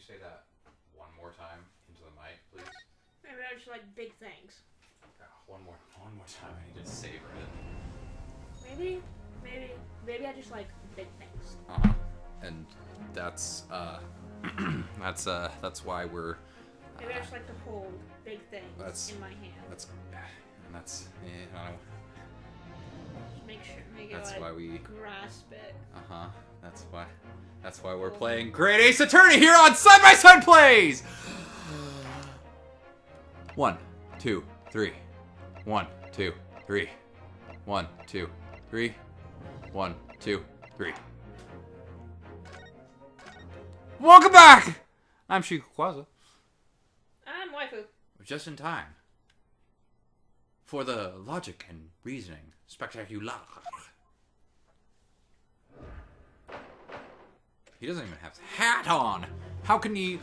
say that one more time into the mic, please? Maybe I just like big things. One more time. I need to savor it. Maybe I just like big things. And that's that's why we're. Maybe I just like to hold big things in my hand. That's Just make it that's like why we grasp it. That's why we're playing Great Ace Attorney here on Side by Side Plays. 1, 2, 3. 1, 2, 3. 1, 2, 3. 1, 2, 3. Welcome back! I'm Shikuquaza. I'm waifu. Just in time for the logic and reasoning spectacular. He doesn't even have his hat on. How can you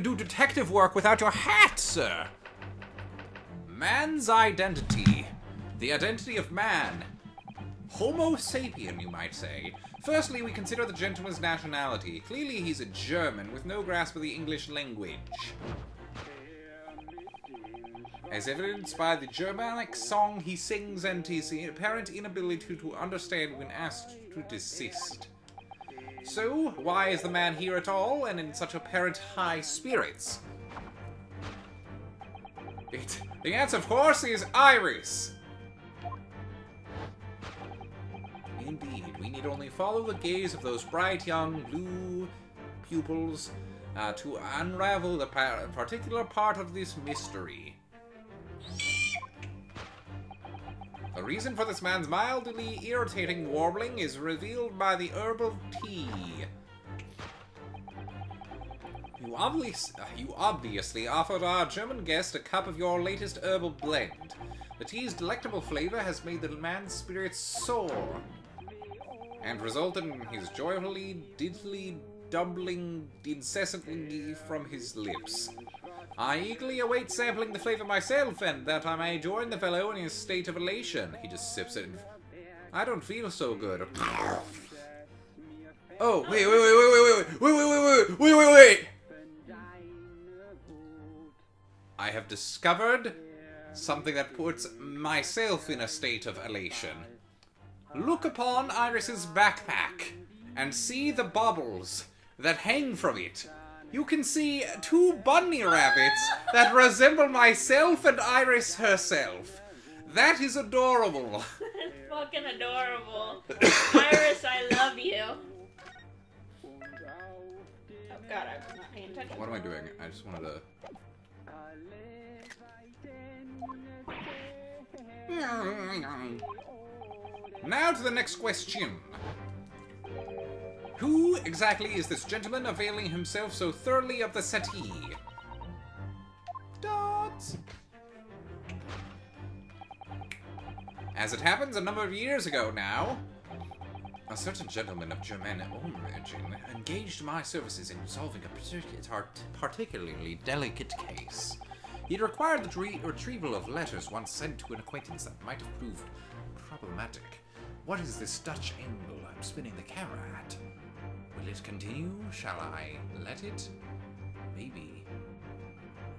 do detective work without your hat, sir? Man's identity. The identity of man. Homo sapien, you might say. Firstly, we consider the gentleman's nationality. Clearly he's a German with no grasp of the English language. As evidenced by the Germanic song he sings and his apparent inability to understand when asked to desist. So, why is the man here at all, and in such apparent high spirits? The answer, of course, is Iris. Indeed, we need only follow the gaze of those bright young blue pupils to unravel the particular part of this mystery. The reason for this man's mildly irritating warbling is revealed by the herbal tea. You obviously offered our German guest a cup of your latest herbal blend. The tea's delectable flavor has made the man's spirits soar, and resulted in his joyfully diddly dumbling incessantly from his lips. I eagerly await sampling the flavor myself, and that I may join the fellow in his state of elation. He just sips it. I don't feel so good. Oh, wait. I have discovered something that puts myself in a state of elation. Look upon Iris's backpack and see the baubles that hang from it. You can see 2 bunny rabbits that resemble myself and Iris herself. That is adorable. It's fucking adorable. Iris, I love you. Oh god, I'm not paying attention. What am I doing? I just wanted to... Now to the next question. Who exactly is this gentleman availing himself so thoroughly of the settee? Dots. As it happens, a number of years ago now, a certain gentleman of German origin engaged my services in solving a particularly delicate case. He required the retrieval of letters once sent to an acquaintance that might have proved problematic. What is this Dutch angle I'm spinning the camera at? Will it continue? Shall I let it? Maybe.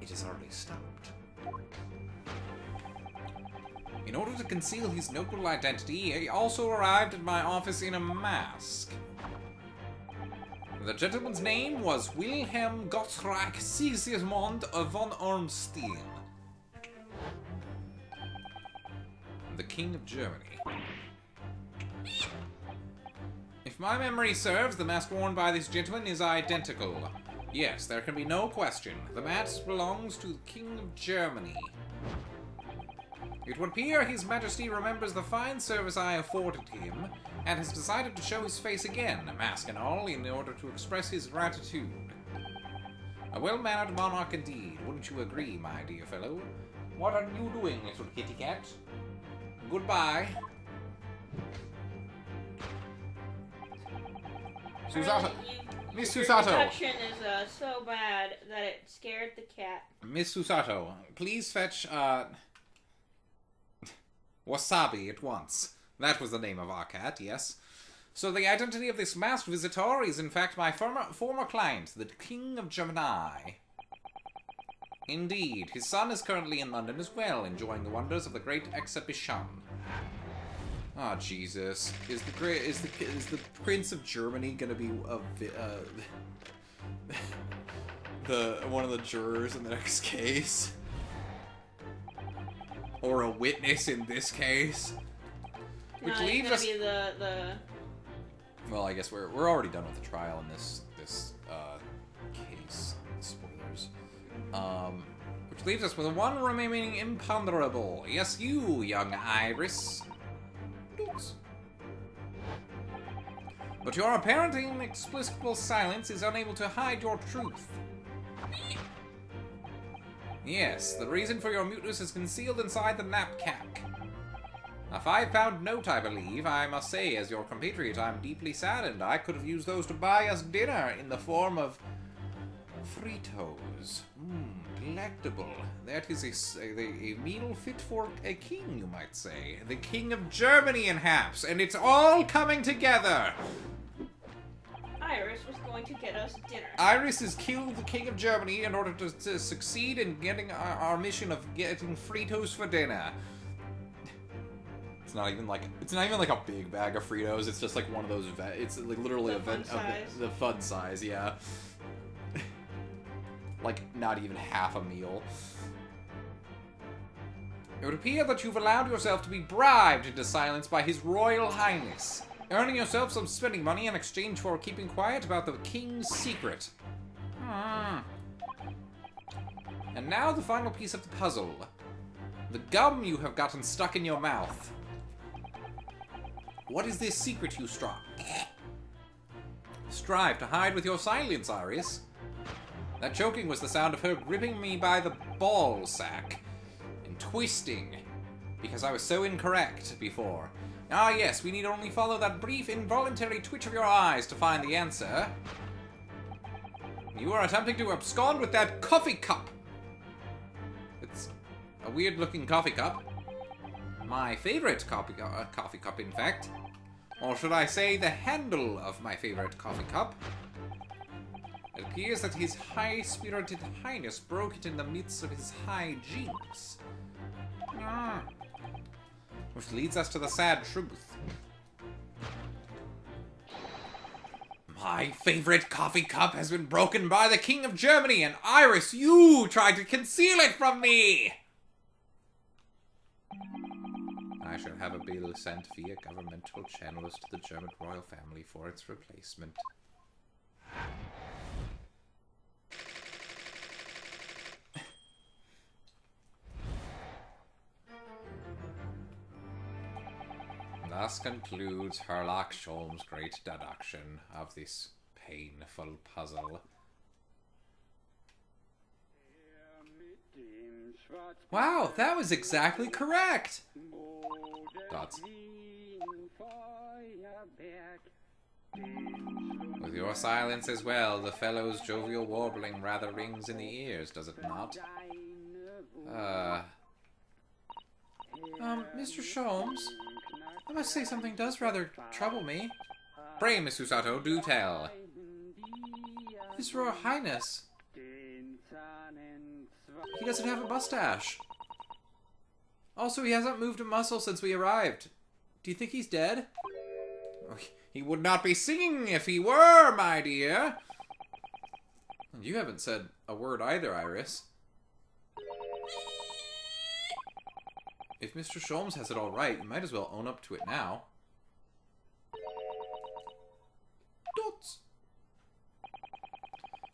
It has already stopped. In order to conceal his noble identity, he also arrived at my office in a mask. The gentleman's name was Wilhelm Gottschalk Sigismund von Ormstein, the King of Germany. If my memory serves, the mask worn by this gentleman is identical. Yes, there can be no question. The mask belongs to the King of Germany. It would appear His Majesty remembers the fine service I afforded him, and has decided to show his face again, mask and all, in order to express his gratitude. A well-mannered monarch indeed, wouldn't you agree, my dear fellow? What are you doing, little kitty cat? Goodbye. Susato. Miss Susato. Your introduction is so bad that it scared the cat. Miss Susato, please fetch, wasabi at once. That was the name of our cat, yes. So the identity of this masked visitor is in fact my former client, the King of Gemini. Indeed, his son is currently in London as well, enjoying the wonders of the great exhibition. Ah, Jesus. Is the Prince of Germany gonna be one of the jurors in the next case? Or a witness in this case? Which leaves us... Well, I guess we're already done with the trial in this case. Spoilers. Which leaves us with one remaining imponderable. Yes, you, young Iris. Oops. But your apparent inexplicable silence is unable to hide your truth. Yes, the reason for your muteness is concealed inside the knapsack. A 5-pound note, I believe. I must say, as your compatriot, I'm deeply saddened. I could have used those to buy us dinner in the form of Fritos. Delectable. That is a meal fit for a king, you might say. The King of Germany, perhaps, and it's all coming together. Iris was going to get us dinner. Iris has killed the King of Germany in order to succeed in getting our mission of getting Fritos for dinner. It's not even like a big bag of Fritos. It's just like one of those. It's like literally the fun size. Yeah. Like not even half a meal. It would appear that you've allowed yourself to be bribed into silence by His Royal Highness, earning yourself some spending money in exchange for keeping quiet about the King's secret. And now the final piece of the puzzle. The gum you have gotten stuck in your mouth. What is this secret you strive to hide with your silence, Iris? That choking was the sound of her gripping me by the ball sack and twisting, because I was so incorrect before. Ah yes, we need only follow that brief involuntary twitch of your eyes to find the answer. You are attempting to abscond with that coffee cup. It's a weird-looking coffee cup. My favorite coffee cup, in fact. Or should I say, the handle of my favorite coffee cup. It appears that His High-Spirited Highness broke it in the midst of his high jinks. Which leads us to the sad truth. My favorite coffee cup has been broken by the King of Germany, and Iris, you tried to conceal it from me! I shall have a bill sent via governmental channels to the German royal family for its replacement. Thus concludes Herlock Sholm's great deduction of this painful puzzle. Wow, that was exactly correct! Dots. With your silence as well, the fellow's jovial warbling rather rings in the ears, does it not? Mr. Sholmes, I must say something does rather trouble me. Pray, Miss Usato, do tell. His Royal Highness. He doesn't have a mustache. Also, he hasn't moved a muscle since we arrived. Do you think he's dead? He would not be singing if he were, my dear. And you haven't said a word either, Iris. If Mr. Sholmes has it all right, you might as well own up to it now. Dots.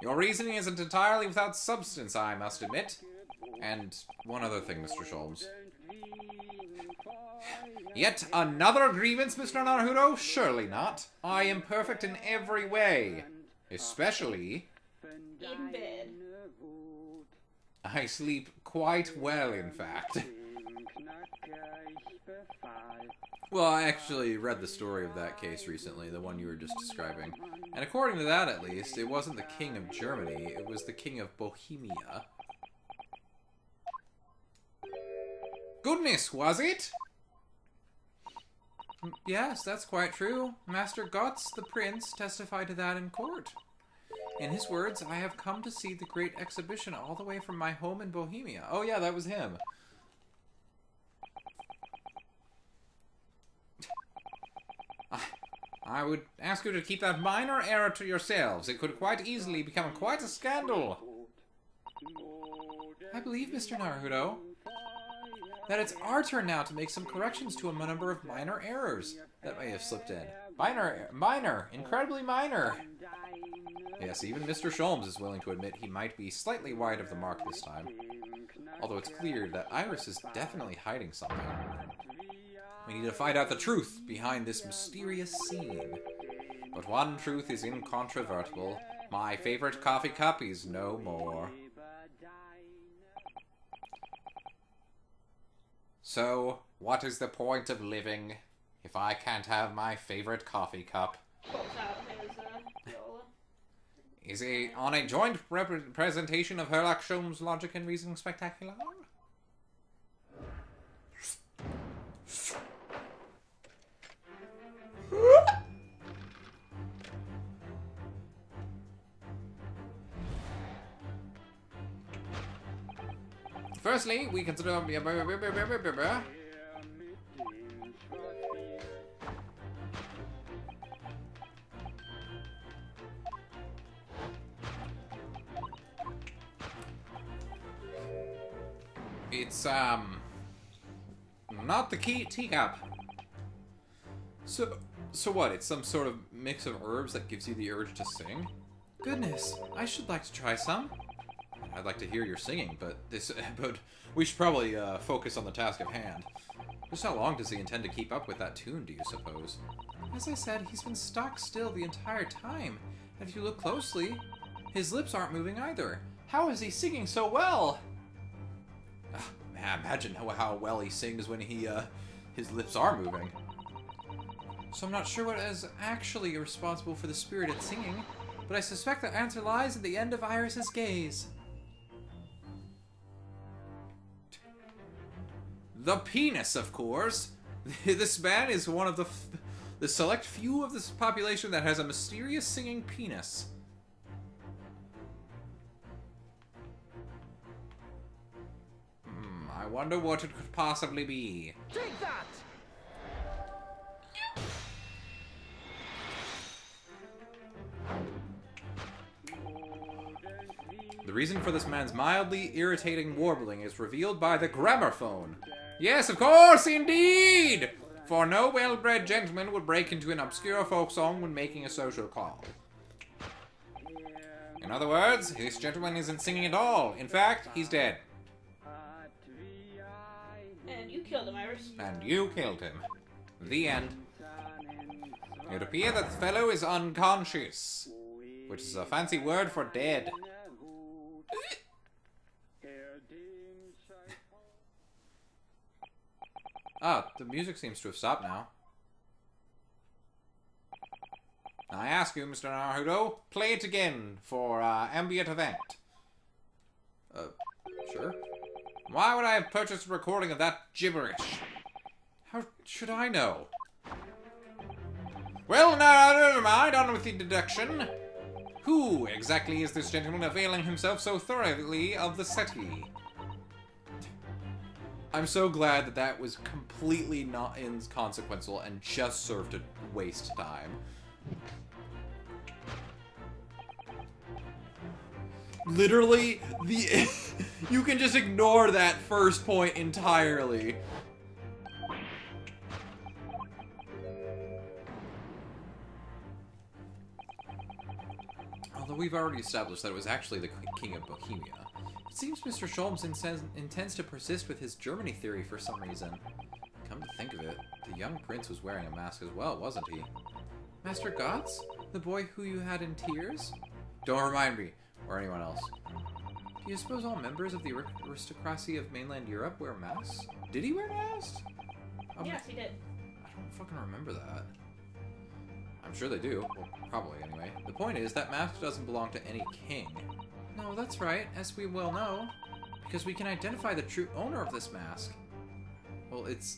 Your reasoning isn't entirely without substance, I must admit. And one other thing, Mr. Sholmes. Yet another grievance, Mr. Naruto? Surely not. I am perfect in every way. Especially... in bed. I sleep quite well, in fact. Well, I actually read the story of that case recently, the one you were just describing. And according to that, at least, it wasn't the King of Germany, it was the King of Bohemia. Goodness, was it? Yes, that's quite true. Master Gotz, the prince, testified to that in court. In his words, I have come to see the great exhibition all the way from my home in Bohemia. Oh yeah, that was him. I would ask you to keep that minor error to yourselves. It could quite easily become quite a scandal. I believe, Mr. Naruto, that it's our turn now to make some corrections to a number of minor errors that may have slipped in. Minor, incredibly minor. Yes, even Mr. Sholmes is willing to admit he might be slightly wide of the mark this time. Although it's clear that Iris is definitely hiding something. We need to find out the truth behind this mysterious scene. But one truth is incontrovertible. My favorite coffee cup is no more. So, what is the point of living if I can't have my favorite coffee cup? Is he on a joint presentation of Herlock Sholmes' Logic and Reasoning Spectacular? Firstly, we consider... It's, not the teacup. So what? It's some sort of mix of herbs that gives you the urge to sing? Goodness, I should like to try some. I'd like to hear your singing, but we should probably focus on the task at hand. Just how long does he intend to keep up with that tune, do you suppose? As I said, he's been stock still the entire time. And if you look closely, his lips aren't moving either. How is he singing so well? Man, imagine how well he sings when his lips are moving. So I'm not sure what is actually responsible for the spirited singing, but I suspect the answer lies at the end of Iris's gaze. The penis, of course. This man is one of the select few of this population that has a mysterious singing penis. I wonder what it could possibly be. Take that! The reason for this man's mildly irritating warbling is revealed by the gramophone. Yes, of course, indeed! For no well-bred gentleman would break into an obscure folk song when making a social call. In other words, this gentleman isn't singing at all. In fact, he's dead. And you killed him, Iris. And you killed him. The end. It would appear that the fellow is unconscious, which is a fancy word for dead. Ah, the music seems to have stopped now. I ask you, Mr. Naruto, play it again for ambient event. Sure. Why would I have purchased a recording of that gibberish? How should I know? Well, now, never mind, on with the deduction. Who exactly is this gentleman availing himself so thoroughly of the settee? I'm so glad that that was completely not inconsequential and just served to waste time. Literally, you can just ignore that first point entirely. Although we've already established that it was actually the King of Bohemia. It seems Mr. Sholmes intends to persist with his Germany theory for some reason. Come to think of it, the young prince was wearing a mask as well, wasn't he? Master Gotz? The boy who you had in tears? Don't remind me, or anyone else. Do you suppose all members of the aristocracy of mainland Europe wear masks? Did he wear masks? Yes, he did. I don't fucking remember that. I'm sure they do. Well, probably anyway. The point is, that mask doesn't belong to any king. No, that's right, as we well know. Because we can identify the true owner of this mask. Well, it's...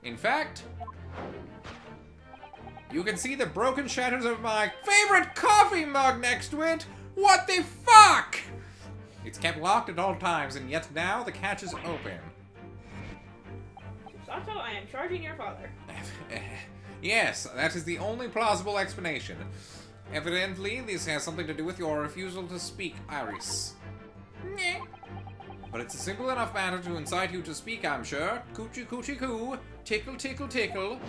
In fact, you can see the broken shatters of my favorite coffee mug next to it. What the fuck? It's kept locked at all times, and yet now the catch is open. Sato, I am charging your father. Yes, that is the only plausible explanation. Evidently, this has something to do with your refusal to speak, Iris. Nyeh. But it's a simple enough matter to incite you to speak, I'm sure. Coochie coochie coo. Tickle tickle tickle.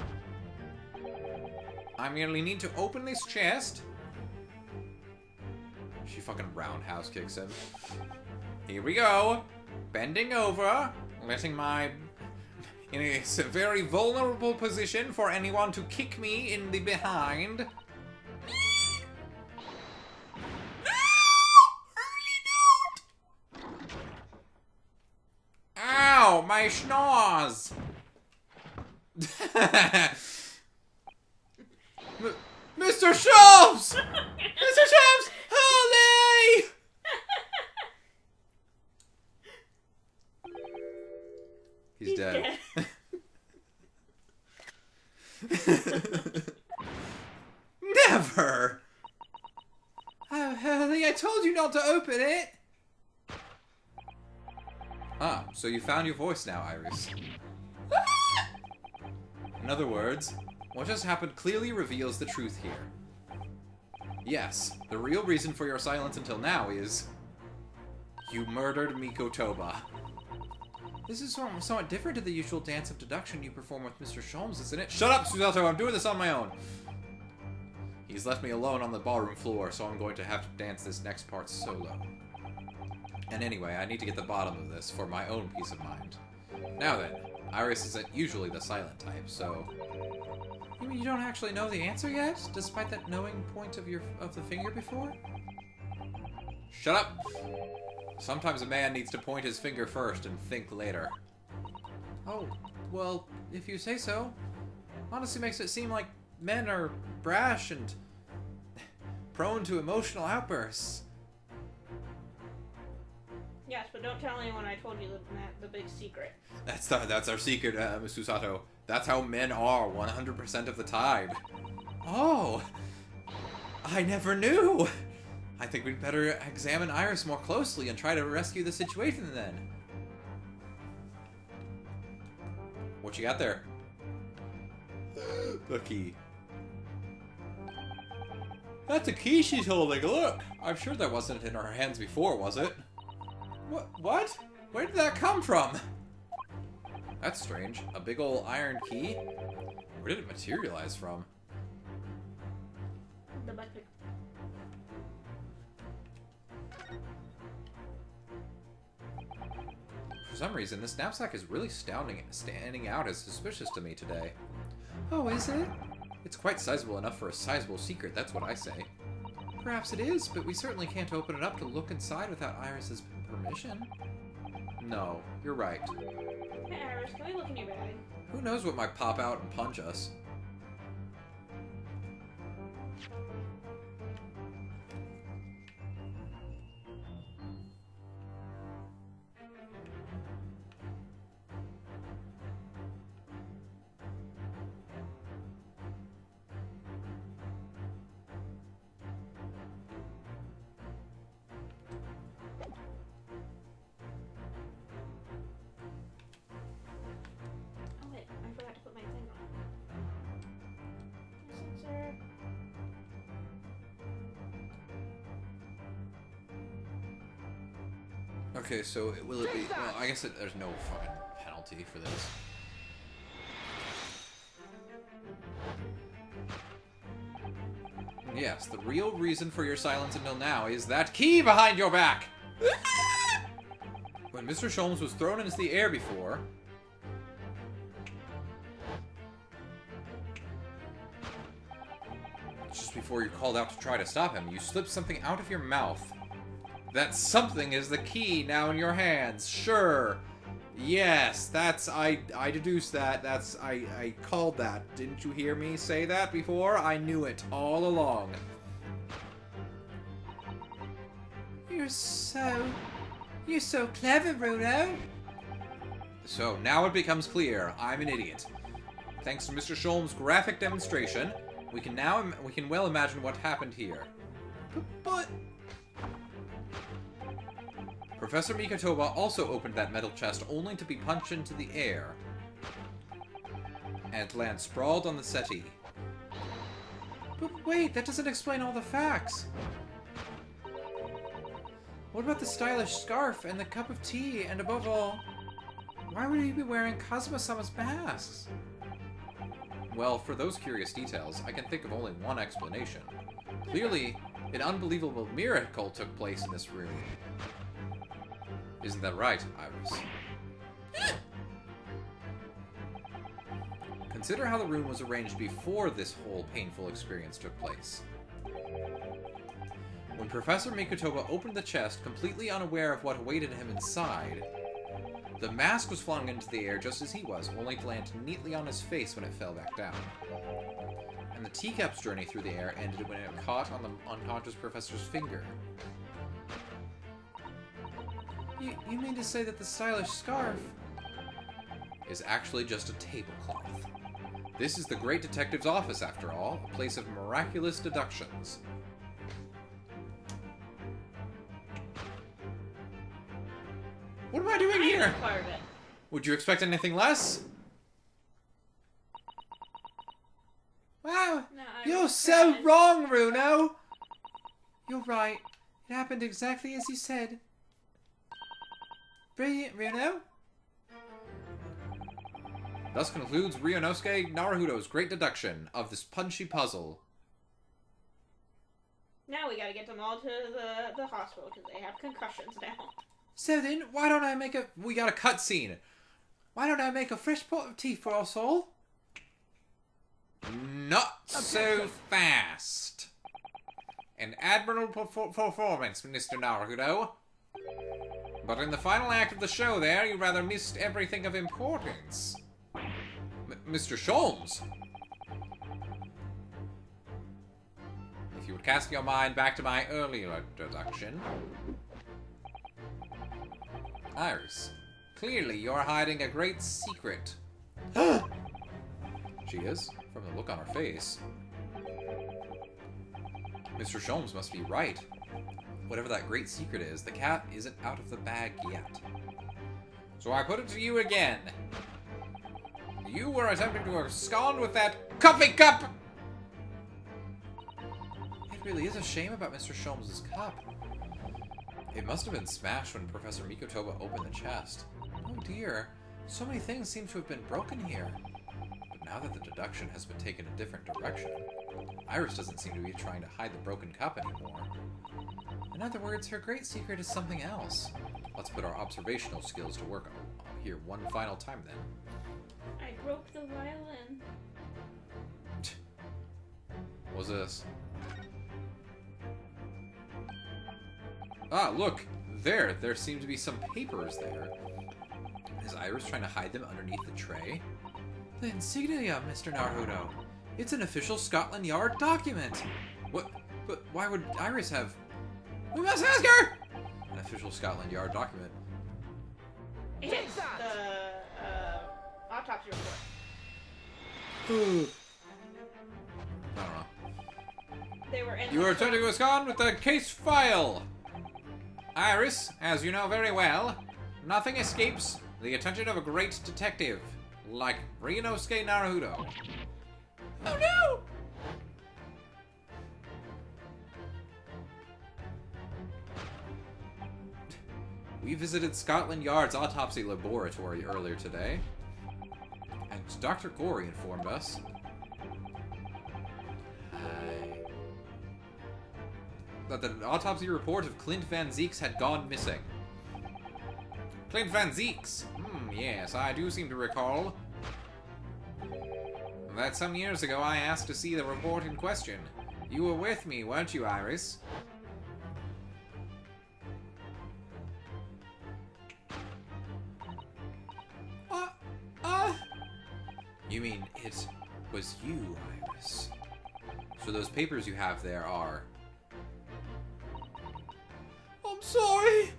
I merely need to open this chest. She fucking roundhouse kicks him. Here we go. Bending over. Letting my... in a very vulnerable position for anyone to kick me in the behind. Ow! My schnoz! Mr. Schultz! Mr. Schultz! Holy! He's dead. Never! Oh, Hurley, I told you not to open it! Ah, so you found your voice now, Iris. In other words, what just happened clearly reveals the truth here. Yes, the real reason for your silence until now is... you murdered Miko Toba. This is somewhat different to the usual dance of deduction you perform with Mr. Sholmes, isn't it? Shut up, Suzato! I'm doing this on my own! He's left me alone on the ballroom floor, so I'm going to have to dance this next part solo. And anyway, I need to get the bottom of this for my own peace of mind. Now then, Iris isn't usually the silent type, so... You mean you don't actually know the answer yet, despite that knowing point of the finger before? Shut up! Sometimes a man needs to point his finger first and think later. Oh, well, if you say so. Honestly makes it seem like men are brash and prone to emotional outbursts. Yes, but don't tell anyone I told you the big secret. That's our secret, Miss Susato. That's how men are 100% of the time. Oh, I never knew. I think we'd better examine Iris more closely and try to rescue the situation then. What you got there? The key. That's a key she's holding, look! I'm sure that wasn't in her hands before, was it? What? Where did that come from? That's strange. A big ol' iron key? Where did it materialize from? The bucket. For some reason, this knapsack is really standing out as suspicious to me today. Oh, is it? It's quite sizable enough for a sizable secret, that's what I say. Perhaps it is, but we certainly can't open it up to look inside without Iris's permission. No, you're right. Hey Iris, can we look in your bag? Who knows what might pop out and punch us? Oh wait, I forgot to put my thing on. Sensor. Okay, so will it be... Well, I guess there's no fucking penalty for this. Yes, the real reason for your silence until now is that key behind your back! When Mr. Sholmes was thrown into the air before... Just before you called out to try to stop him, you slipped something out of your mouth. That something is the key now in your hands. Sure. Yes, that's... I deduced that. That's... I called that. Didn't you hear me say that before? I knew it all along. You're so clever, Bruno. So, now it becomes clear. I'm an idiot. Thanks to Mr. Sholm's graphic demonstration, we can well imagine what happened here. But... Professor Mikotoba also opened that metal chest only to be punched into the air and land sprawled on the settee. But wait, that doesn't explain all the facts. What about the stylish scarf and the cup of tea, and above all, why would he be wearing Kazuma-sama's masks? Well, for those curious details, I can think of only one explanation. Clearly, an unbelievable miracle took place in this room. Isn't that right, Iris? Consider how the room was arranged before this whole painful experience took place. When Professor Mikotoba opened the chest, completely unaware of what awaited him inside, the mask was flung into the air just as he was, only to land neatly on his face when it fell back down. And the teacup's journey through the air ended when it caught on the unconscious professor's finger. You mean to say that the stylish scarf is actually just a tablecloth? This is the great detective's office, after all, a place of miraculous deductions. What am I doing here? Part of it. Would you expect anything less? Wow, No, you're so wrong, Runo! You're right. It happened exactly as you said. Brilliant, Runo. Thus concludes Ryunosuke Naruhodo's great deduction of this punchy puzzle. Now we gotta get them all to the hospital because they have concussions now. So then, why don't I make a... We got a cutscene. Why don't I make a fresh pot of tea for us all? Not so fast. An admirable performance, Mr. Naruhodo. But in the final act of the show there, you rather missed everything of importance. Mr. Sholmes! If you would cast your mind back to my earlier introduction... Iris, clearly you're hiding a great secret. She is, from the look on her face. Mr. Sholmes must be right. Whatever that great secret is, the cat isn't out of the bag yet. So I put it to you again. You were attempting to abscond with that coffee cup! It really is a shame about Mr. Sholmes' cup. It must have been smashed when Professor Mikotoba opened the chest. Oh dear, so many things seem to have been broken here. But now that the deduction has been taken a different direction, Iris doesn't seem to be trying to hide the broken cup anymore. In other words, her great secret is something else. Let's put our observational skills to work here one final time then. I broke the violin. What was this? Ah, look! There seem to be some papers there. Is Iris trying to hide them underneath the tray? The insignia, Mr. Naruhodo. It's an official Scotland Yard document! What? But why would Iris have... We must ask her! An official Scotland Yard document. It's the autopsy report. I don't know. They were in. You are attempting to abscond with the case file! Iris, as you know very well, nothing escapes the attention of a great detective, like Ryunosuke Naruhodo. Oh no! We visited Scotland Yard's autopsy laboratory earlier today, and Dr. Gorey informed us that the autopsy report of Clint Van Zeeks had gone missing. Clint Van Zeeks? Yes, I do seem to recall that some years ago I asked to see the report in question. You were with me, weren't you, Iris? You mean it was you, Iris? So those papers you have there are... I'm sorry!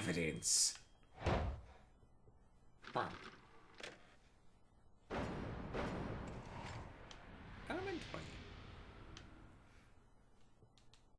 evidence.